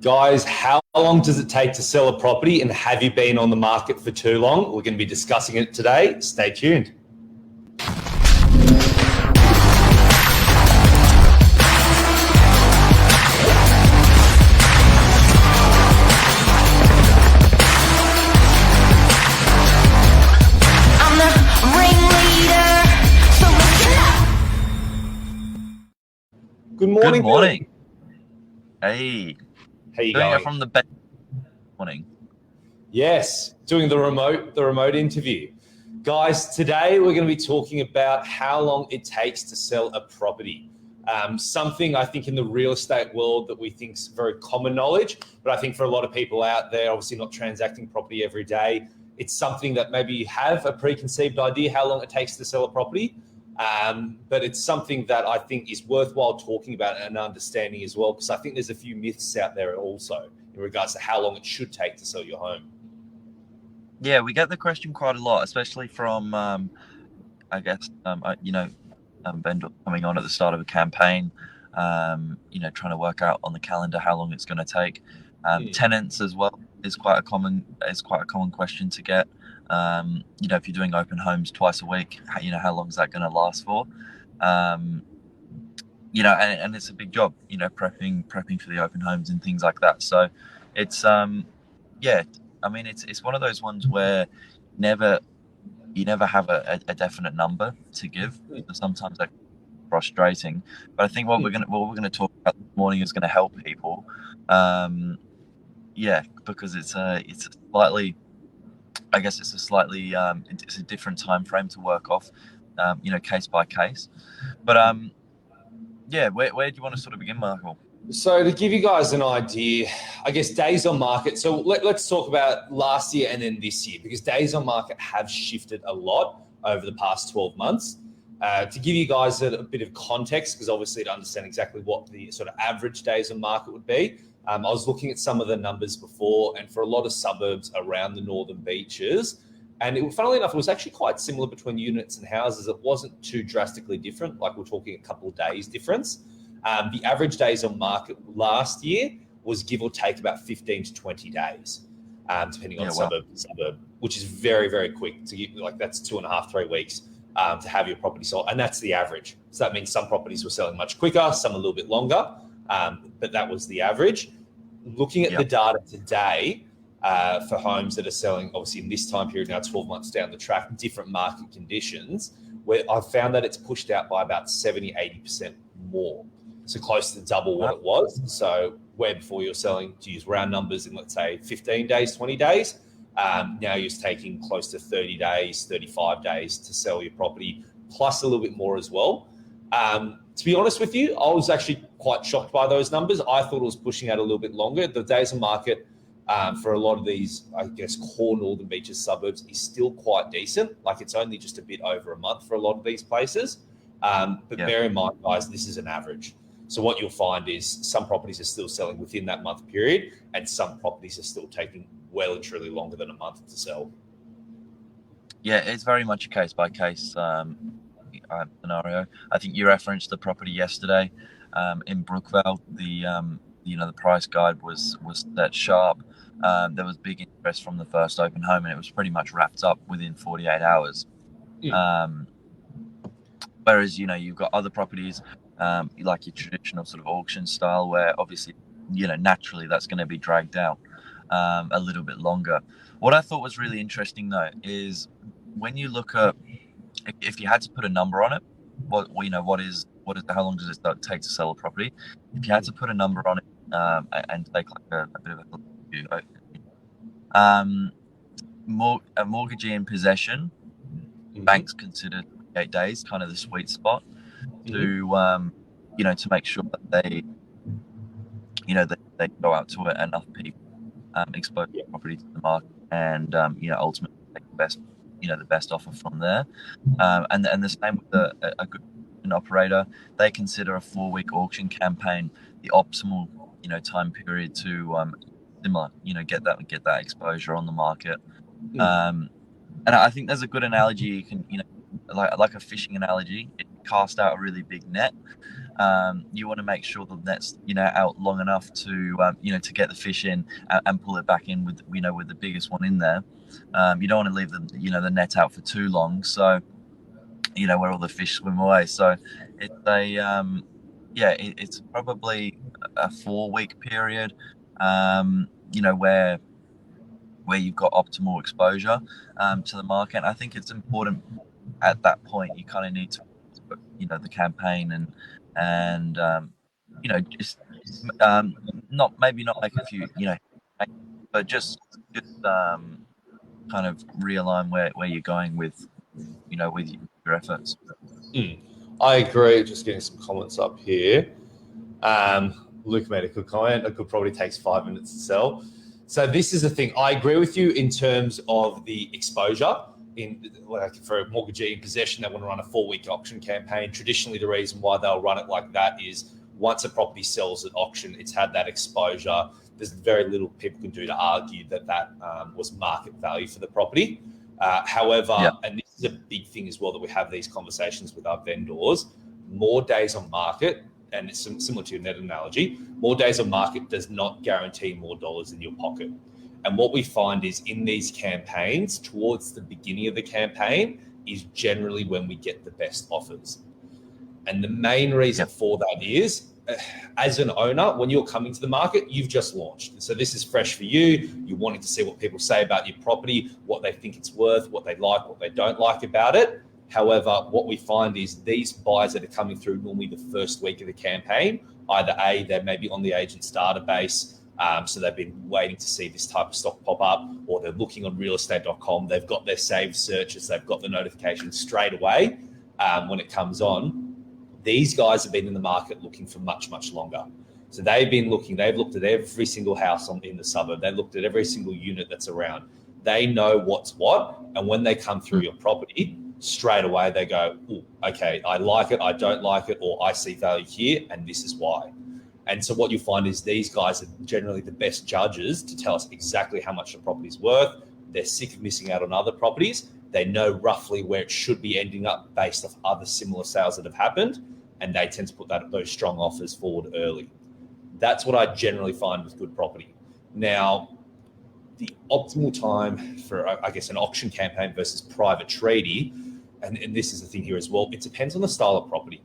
Guys, how long does it take to sell a property, and have you been on the market for too long? We're going to be discussing it today. Stay tuned. Good morning. Good morning. Hey. How you Doing going? it from the bed. Morning. Yes, doing the remote interview. Guys, today we're going to be talking about how long it takes to sell a property. Something I think in the real estate world that we think is very common knowledge, but I think for a lot of people out there, obviously not transacting property every day, it's something that maybe you have a preconceived idea how long it takes to sell a property. But it's something that I think is worthwhile talking about and understanding as well, because I think there's a few myths out there also in regards to how long it should take to sell your home. Yeah, we get the question quite a lot, especially from, vendor coming on at the start of a campaign, trying to work out on the calendar how long it's going to take. Tenants as well is quite a common question to get. If you're doing open homes twice a week, how long is that going to last for? And it's a big job, prepping for the open homes and things like that. So it's, it's one of those ones where you never have a definite number to give. Sometimes that's frustrating, but I think what we're gonna talk about this morning is going to help people. Because it's a different time frame to work off, case by case. But where do you want to sort of begin, Michael? So to give you guys an idea, I guess days on market. So let's talk about last year and then this year, because days on market have shifted a lot over the past 12 months. To give you guys a bit of context, because obviously to understand exactly what the sort of average days on market would be, I was looking at some of the numbers before, and for a lot of suburbs around the northern beaches, and funnily enough, it was actually quite similar between units and houses. It wasn't too drastically different, like we're talking a couple of days difference. The average days on market last year was give or take about 15 to 20 days, depending on suburb, which is very, very quick to get, that's 2.5, 3 weeks to have your property sold. And that's the average. So that means some properties were selling much quicker, some a little bit longer, but that was the average. Looking at the data today for homes that are selling, obviously in this time period now, 12 months down the track, different market conditions, where I've found that it's pushed out by about 70, 80% more. So close to double what it was. So where before you're selling, to use round numbers, in let's say 15 days, 20 days, now you're taking close to 30 days, 35 days to sell your property, plus a little bit more as well. To be honest with you, I was actually quite shocked by those numbers. I thought it was pushing out a little bit longer. The days on market for a lot of these, I guess, core northern beaches suburbs is still quite decent. Like it's only just a bit over a month for a lot of these places. Bear in mind, guys, this is an average. So what you'll find is some properties are still selling within that month period, and some properties are still taking well and truly longer than a month to sell. Yeah, it's very much a case-by-case scenario. I think you referenced the property yesterday in Brookvale. The price guide was that sharp. There was big interest from the first open home, and it was pretty much wrapped up within 48 hours. Whereas, you've got other properties like your traditional sort of auction style, where obviously, naturally that's going to be dragged out a little bit longer. What I thought was really interesting though is when you look at, if you had to put a number on it, how long does it take to sell a property? If you had to put a number on it and take like a bit of a mortgagee in possession, banks consider 8 days kind of the sweet spot to make sure that they go out to enough people, expose the property to the market, and ultimately take the best offer from there. And the same with a good operator. They consider a 4-week auction campaign the optimal time period to get that exposure on the market. And I think there's a good analogy you can like a fishing analogy. It cast out a really big net. You want to make sure the net's out long enough to to get the fish in and pull it back in with with the biggest one in there. You don't want to leave the net out for too long, so where all the fish swim away. So it's it's probably a 4-week period, where you've got optimal exposure to the market. And I think it's important at that point. You kind of need to, the campaign and just not make a few, but just kind of realign where you're going with your efforts. I agree. Just getting some comments up here. Luke made a good comment. A good property takes 5 minutes to sell. So this is the thing. I agree with you in terms of the exposure. For a mortgagee in possession, they want to run a 4-week auction campaign. Traditionally, the reason why they'll run it like that is once a property sells at auction, it's had that exposure. There's very little people can do to argue that was market value for the property. However, and this is a big thing as well that we have these conversations with our vendors, more days on market, and it's similar to your net analogy, more days on market does not guarantee more dollars in your pocket. And what we find is in these campaigns, towards the beginning of the campaign, is generally when we get the best offers. And the main reason for that is, as an owner, when you're coming to the market, you've just launched. So this is fresh for you. You're wanting to see what people say about your property, what they think it's worth, what they like, what they don't like about it. However, what we find is these buyers that are coming through normally the first week of the campaign, either A, they're maybe on the agent's database, so they've been waiting to see this type of stock pop up, or they're looking on realestate.com, they've got their saved searches, they've got the notification straight away when it comes on. These guys have been in the market looking for much, much longer. So they've looked at every single house in the suburb, they've looked at every single unit that's around. They know what's what, and when they come through your property, straight away they go, okay, I like it, I don't like it, or I see value here, and this is why. And so what you find is these guys are generally the best judges to tell us exactly how much the property's worth. They're sick of missing out on other properties. They know roughly where it should be ending up based off other similar sales that have happened, and they tend to put those strong offers forward early. That's what I generally find with good property. Now, the optimal time for, I guess, an auction campaign versus private treaty, and this is the thing here as well, it depends on the style of property.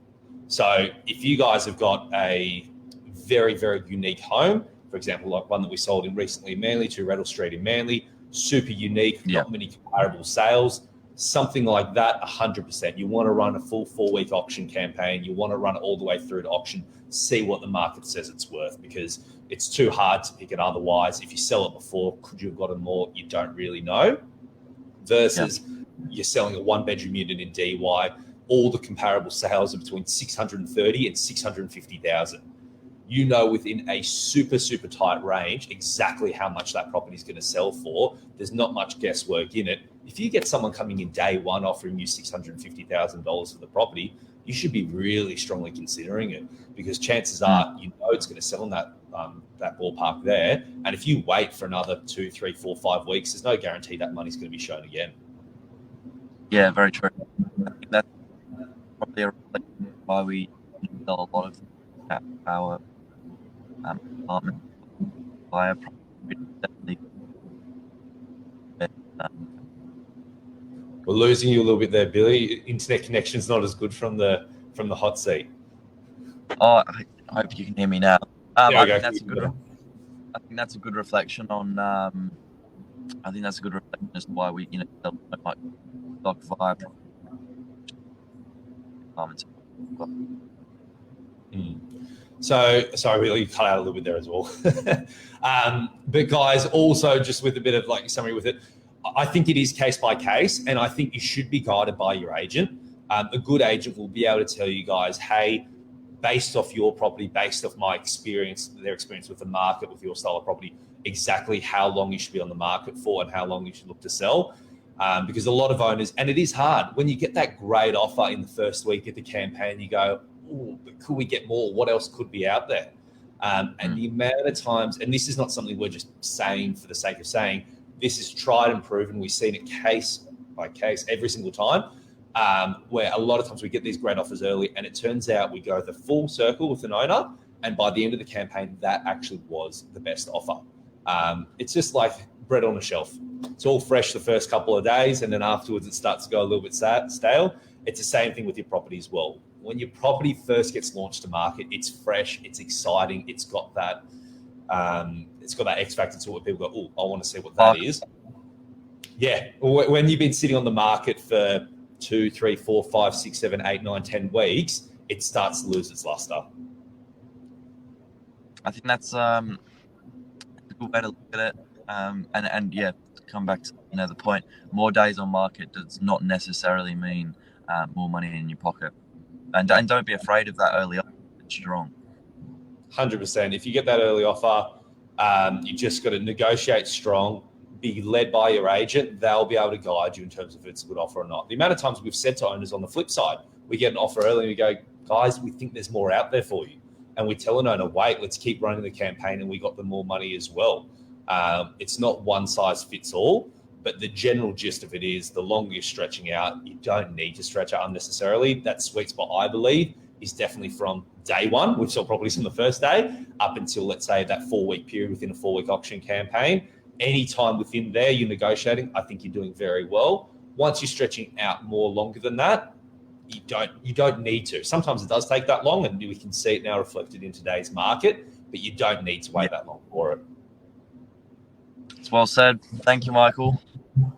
So if you guys have got a very, very unique home, for example, like one that we sold in recently in Manly, 2 Rattle Street in Manly, super unique, not many comparable sales, something like that, 100%. You want to run a full 4-week auction campaign. You want to run it all the way through to auction, see what the market says it's worth, because it's too hard to pick it otherwise. If you sell it before, could you have gotten more? You don't really know. Versus you're selling a 1-bedroom unit in DY, all the comparable sales are between 630 and 650,000. You know, within a super, super tight range, exactly how much that property is going to sell for. There's not much guesswork in it. If you get someone coming in day one offering you $650,000 for the property, you should be really strongly considering it, because chances are it's going to sell in that ballpark there. And if you wait for another 2, 3, 4, 5 weeks, there's no guarantee that money's going to be shown again. Yeah, very true. I think that's probably why we sell a lot of our apartment via property. We're losing you a little bit there, Billy. Internet connection's not as good from the hot seat. Oh, I hope you can hear me now. I think that's a good reflection on. I think that's a good reflection as to why we, sell so much stock via apartments. So sorry, Billy, you cut out a little bit there as well. But guys, also just with a bit of like summary with it, I think it is case by case, and I think you should be guided by your agent. A good agent will be able to tell you guys, hey, based off your property, based off my experience, their experience with the market, with your style of property, exactly how long you should be on the market for and how long you should look to sell. Because a lot of owners, and it is hard, when you get that great offer in the first week of the campaign, you go, oh, but could we get more? What else could be out there? And the amount of times, and this is not something we're just saying for the sake of saying, this is tried and proven. We've seen it case by case every single time. where a lot of times we get these great offers early, and it turns out we go the full circle with an owner, and by the end of the campaign, that actually was the best offer. It's just like bread on a shelf. It's all fresh the first couple of days, and then afterwards it starts to go a little bit stale. It's the same thing with your property as well. When your property first gets launched to market, it's fresh, it's exciting, it's got that X factor to it. People go, oh, I want to see what that is. Yeah, when you've been sitting on the market for 2, 3, 4, 5, 6, 7, 8, 9, 10 weeks, it starts to lose its luster. I think that's a good way to look at it. And yeah, to come back to the point, more days on market does not necessarily mean more money in your pocket. And don't be afraid of that early offer. It's strong. 100%. If you get that early offer, you just got to negotiate strong, be led by your agent. They'll be able to guide you in terms of if it's a good offer or not. The amount of times we've said to owners on the flip side, we get an offer early and we go, guys, we think there's more out there for you. And we tell an owner, wait, let's keep running the campaign, and we got them more money as well. It's not one size fits all, but the general gist of it is the longer you're stretching out, you don't need to stretch out unnecessarily. That sweet spot, I believe, is definitely from day one. We've sold properties on the first day up until, let's say, that 4-week period within a 4-week auction campaign. Any time within there you're negotiating, I think you're doing very well. Once you're stretching out more longer than that, you don't need to. Sometimes it does take that long, and we can see it now reflected in today's market, but you don't need to wait that long for it. It's well said. Thank you, Michael.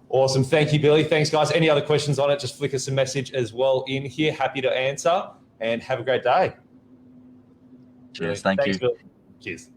Awesome. Thank you, Billy. Thanks, guys. Any other questions on it, just flick us a message as well in here. Happy to answer, and have a great day. Cheers. Thanks, Billy. Cheers.